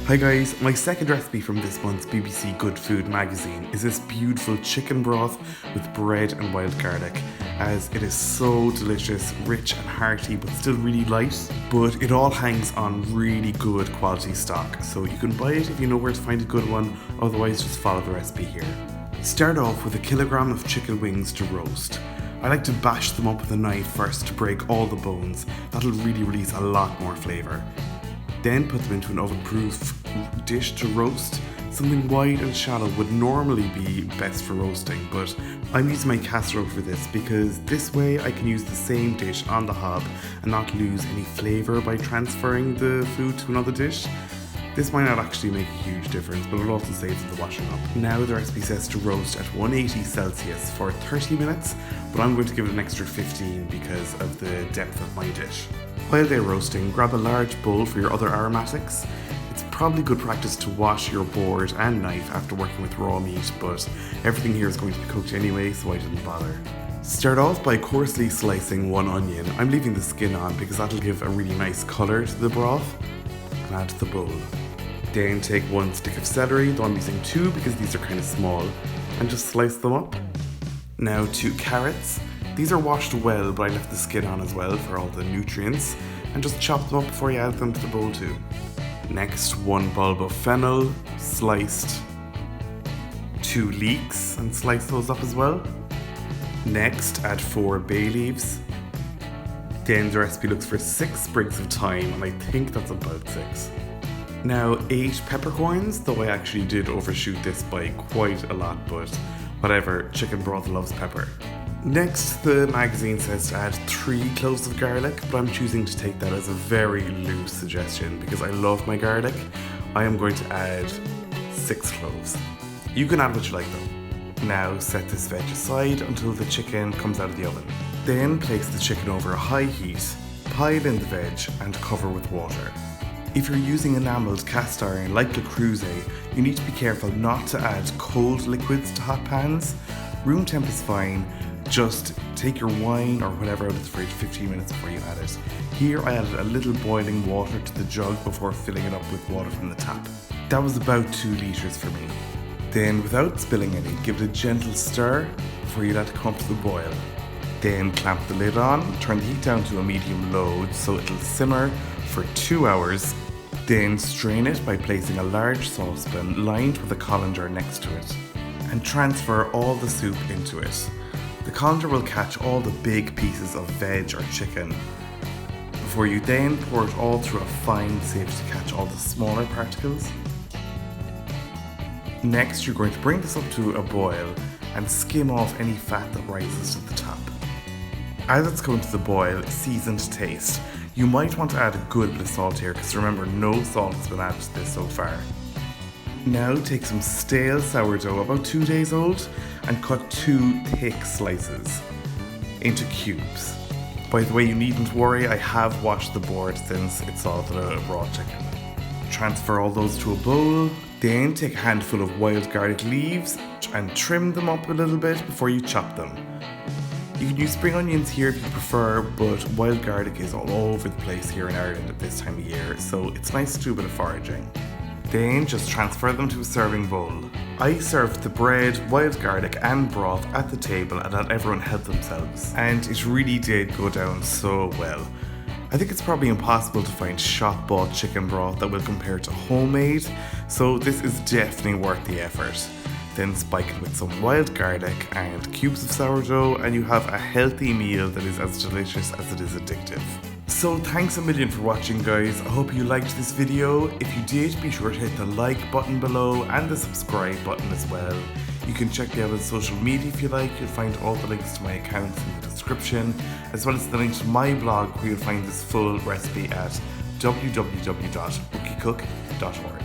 Hi guys, my second recipe from this month's BBC Good Food magazine is this beautiful chicken broth with bread and wild garlic, as it is so delicious, rich and hearty but still really light, but it all hangs on really good quality stock, so you can buy it if you know where to find a good one, otherwise just follow the recipe here. Start off with a kilogram of chicken wings to roast. I like to bash them up with a knife first to break all the bones. That'll really release a lot more flavour. Then put them into an oven-proof dish to roast. Something wide and shallow would normally be best for roasting, but I'm using my casserole for this because this way I can use the same dish on the hob and not lose any flavour by transferring the food to another dish. This might not actually make a huge difference, but it also saves the washing up. Now the recipe says to roast at 180 Celsius for 30 minutes, but I'm going to give it an extra 15 because of the depth of my dish. While they're roasting, grab a large bowl for your other aromatics. It's probably good practice to wash your board and knife after working with raw meat, but everything here is going to be cooked anyway, so I didn't bother. Start off by coarsely slicing one onion. I'm leaving the skin on because that'll give a really nice colour to the broth. And add to the bowl. Then take one stick of celery, though I'm using two because these are kind of small, and just slice them up. Now 2 carrots. These are washed well, but I left the skin on as well for all the nutrients, and just chop them up before you add them to the bowl too. Next, 1 bulb of fennel, sliced. 2 leeks, and slice those up as well. Next, add 4 bay leaves. Then the recipe looks for 6 sprigs of thyme, and I think that's about 6. Now 8 peppercorns, though I actually did overshoot this by quite a lot, but whatever, chicken broth loves pepper. Next, the magazine says to add 3 cloves of garlic, but I'm choosing to take that as a very loose suggestion because I love my garlic. I am going to add 6 cloves. You can add what you like though. Now set this veg aside until the chicken comes out of the oven. Then place the chicken over a high heat, pile in the veg and cover with water. If you're using enamelled cast iron like Le Creuset, you need to be careful not to add cold liquids to hot pans. Room temp is fine, just take your wine or whatever out of the fridge 15 minutes before you add it. Here I added a little boiling water to the jug before filling it up with water from the tap. That was about 2 litres for me. Then without spilling any, give it a gentle stir before you let it come to the boil. Then clamp the lid on, turn the heat down to a medium low so it'll simmer for 2 hours. Then strain it by placing a large saucepan lined with a colander next to it and transfer all the soup into it. The colander will catch all the big pieces of veg or chicken before you then pour it all through a fine sieve to catch all the smaller particles. Next, you're going to bring this up to a boil and skim off any fat that rises to the top. As it's going to the boil, season to taste. You might want to add a good bit of salt here because remember, no salt has been added to this so far. Now take some stale sourdough about 2 days old and cut 2 thick slices into cubes. By the way, you needn't worry, I have washed the board since it's all the raw chicken. Transfer all those to a bowl, then take a handful of wild garlic leaves and trim them up a little bit before you chop them. You can use spring onions here if you prefer, but wild garlic is all over the place here in Ireland at this time of year, so it's nice to do a bit of foraging. Then just transfer them to a serving bowl. I served the bread, wild garlic and broth at the table and let everyone help themselves, and it really did go down so well. I think it's probably impossible to find shop-bought chicken broth that will compare to homemade, so this is definitely worth the effort. Then spike it with some wild garlic and cubes of sourdough and you have a healthy meal that is as delicious as it is addictive. So thanks a million for watching guys, I hope you liked this video. If you did, be sure to hit the like button below and the subscribe button as well. You can check me out on social media if you like, you'll find all the links to my accounts in the description, as well as the link to my blog where you'll find this full recipe at www.bookiecook.org.